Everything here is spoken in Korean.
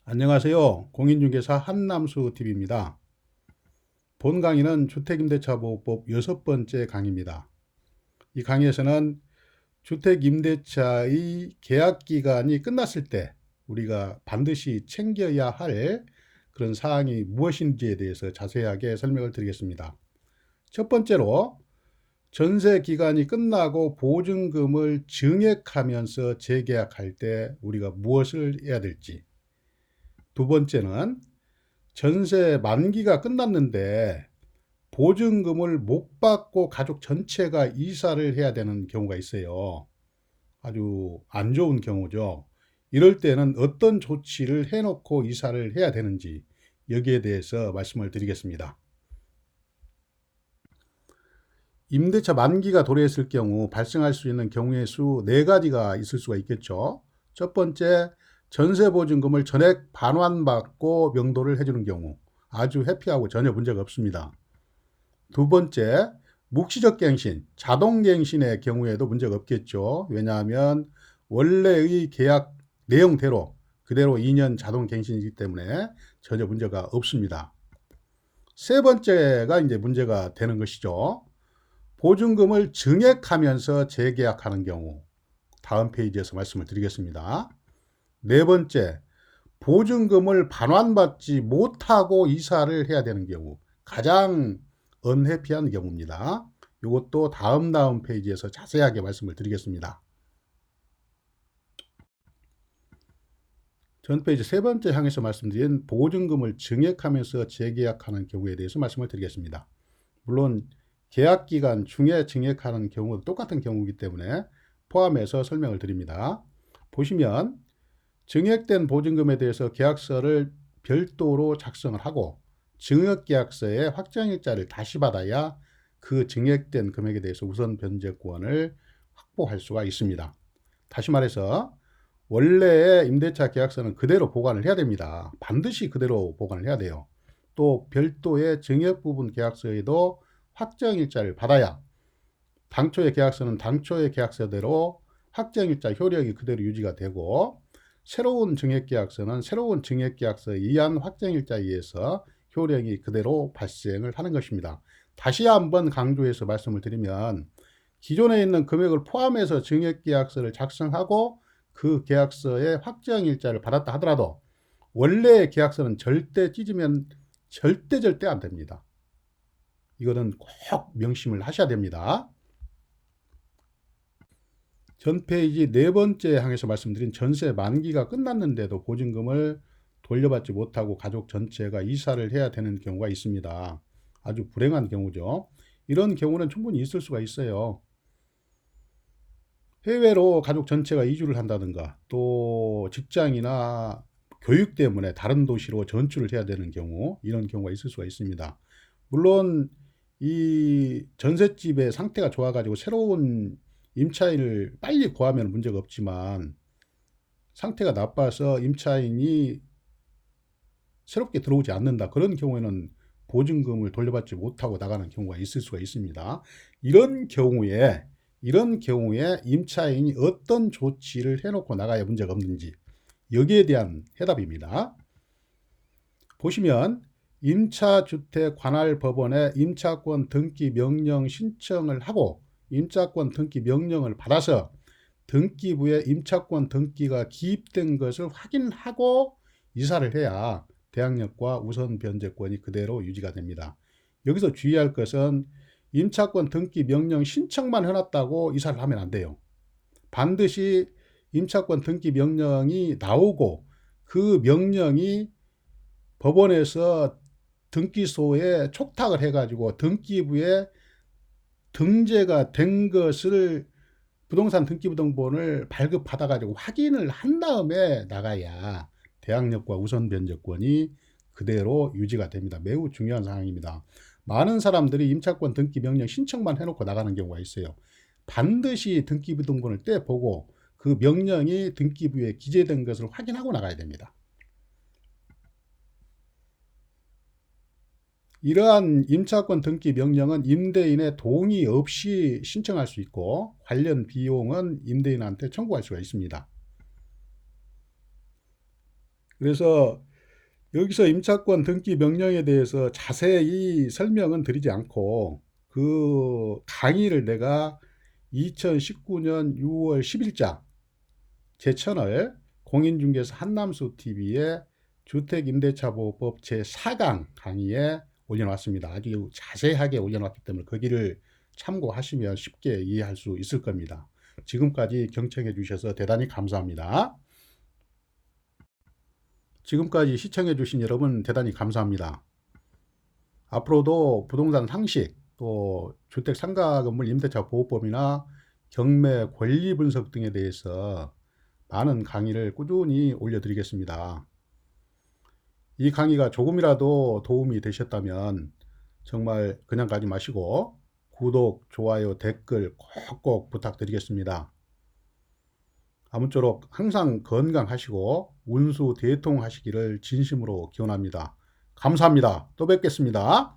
안녕하세요. 공인중개사 한남수TV입니다. 본 강의는 주택임대차보호법 6번째 강의입니다. 이 강의에서는 주택임대차의 계약기간이 끝났을 때 우리가 반드시 챙겨야 할 그런 사항이 무엇인지에 대해서 자세하게 설명을 드리겠습니다. 첫 번째로 전세기간이 끝나고 보증금을 증액하면서 재계약할 때 우리가 무엇을 해야 될지, 두 번째는 전세 만기가 끝났는데 보증금을 못 받고 가족 전체가 이사를 해야 되는 경우가 있어요. 아주 안 좋은 경우죠. 이럴 때는 어떤 조치를 해놓고 이사를 해야 되는지 여기에 대해서 말씀을 드리겠습니다. 임대차 만기가 도래했을 경우 발생할 수 있는 경우의 수 4가지가 있을 수가 있겠죠. 첫 번째, 전세보증금을 전액 반환받고 명도를 해주는 경우. 아주 해피하고 전혀 문제가 없습니다. 두 번째, 묵시적 갱신, 자동 갱신의 경우에도 문제가 없겠죠. 왜냐하면 원래의 계약 내용대로 그대로 2년 자동 갱신이기 때문에 전혀 문제가 없습니다. 세 번째가 이제 문제가 되는 것이죠. 보증금을 증액하면서 재계약하는 경우, 다음 페이지에서 말씀을 드리겠습니다. 네 번째, 보증금을 반환받지 못하고 이사를 해야 되는 경우, 가장 언해피한 경우입니다. 이것도 다음 페이지에서 자세하게 말씀을 드리겠습니다. 전 페이지 세 번째 항에서 말씀드린 보증금을 증액하면서 재계약하는 경우에 대해서 말씀을 드리겠습니다. 물론 계약기간 중에 증액하는 경우도 똑같은 경우이기 때문에 포함해서 설명을 드립니다. 보시면 증액된 보증금에 대해서 계약서를 별도로 작성을 하고 증액계약서에 확정일자를 다시 받아야 그 증액된 금액에 대해서 우선 변제권을 확보할 수가 있습니다. 다시 말해서 원래의 임대차 계약서는 그대로 보관을 해야 됩니다. 반드시 그대로 보관을 해야 돼요. 또 별도의 증액 부분 계약서에도 확정일자를 받아야 당초의 계약서는 당초의 계약서대로 확정일자 효력이 그대로 유지가 되고, 새로운 증액계약서는 새로운 증액계약서에 의한 확정일자에 의해서 효력이 그대로 발생을 하는 것입니다. 다시 한번 강조해서 말씀을 드리면 기존에 있는 금액을 포함해서 증액계약서를 작성하고 그 계약서에 확정일자를 받았다 하더라도 원래의 계약서는 절대 찢으면 절대 안 됩니다. 이거는 꼭 명심을 하셔야 됩니다. 전 페이지 네 번째 항에서 말씀드린 전세 만기가 끝났는데도 보증금을 돌려받지 못하고 가족 전체가 이사를 해야 되는 경우가 있습니다. 아주 불행한 경우죠. 이런 경우는 충분히 있을 수가 있어요. 해외로 가족 전체가 이주를 한다든가 또 직장이나 교육 때문에 다른 도시로 전출을 해야 되는 경우, 이런 경우가 있을 수가 있습니다. 물론 이 전셋집의 상태가 좋아가지고 새로운 임차인을 빨리 구하면 문제가 없지만 상태가 나빠서 임차인이 새롭게 들어오지 않는다, 그런 경우에는 보증금을 돌려받지 못하고 나가는 경우가 있을 수가 있습니다. 이런 경우에 임차인이 어떤 조치를 해놓고 나가야 문제가 없는지, 여기에 대한 해답입니다. 보시면 임차주택관할법원에 임차권 등기 명령 신청을 하고 임차권 등기 명령을 받아서 등기부에 임차권 등기가 기입된 것을 확인하고 이사를 해야 대항력과 우선 변제권이 그대로 유지가 됩니다. 여기서 주의할 것은 임차권 등기 명령 신청만 해놨다고 이사를 하면 안 돼요. 반드시 임차권 등기 명령이 나오고 그 명령이 법원에서 등기소에 촉탁을 해가지고 등기부에 등재가 된 것을 부동산 등기부등본을 발급받아가지고 확인을 한 다음에 나가야 대항력과 우선 변제권이 그대로 유지가 됩니다. 매우 중요한 사항입니다. 많은 사람들이 임차권 등기 명령 신청만 해놓고 나가는 경우가 있어요. 반드시 등기부등본을 떼보고 그 명령이 등기부에 기재된 것을 확인하고 나가야 됩니다. 이러한 임차권 등기 명령은 임대인의 동의 없이 신청할 수 있고 관련 비용은 임대인한테 청구할 수가 있습니다. 그래서 여기서 임차권 등기 명령에 대해서 자세히 설명은 드리지 않고 그 강의를 내가 2019년 6월 10일자 제 채널 공인중개사 한남수 TV에 주택임대차보호법 제4강 강의에 올려놨습니다. 아주 자세하게 올려놨기 때문에 거기를 참고하시면 쉽게 이해할 수 있을 겁니다. 지금까지 경청해 주셔서 대단히 감사합니다. 지금까지 시청해 주신 여러분 대단히 감사합니다. 앞으로도 부동산 상식, 또 주택 상가 건물 임대차 보호법이나 경매 권리 분석 등에 대해서 많은 강의를 꾸준히 올려드리겠습니다. 이 강의가 조금이라도 도움이 되셨다면 정말 그냥 가지 마시고 구독, 좋아요, 댓글 꼭꼭 부탁드리겠습니다. 아무쪼록 항상 건강하시고 운수 대통하시기를 진심으로 기원합니다. 감사합니다. 또 뵙겠습니다.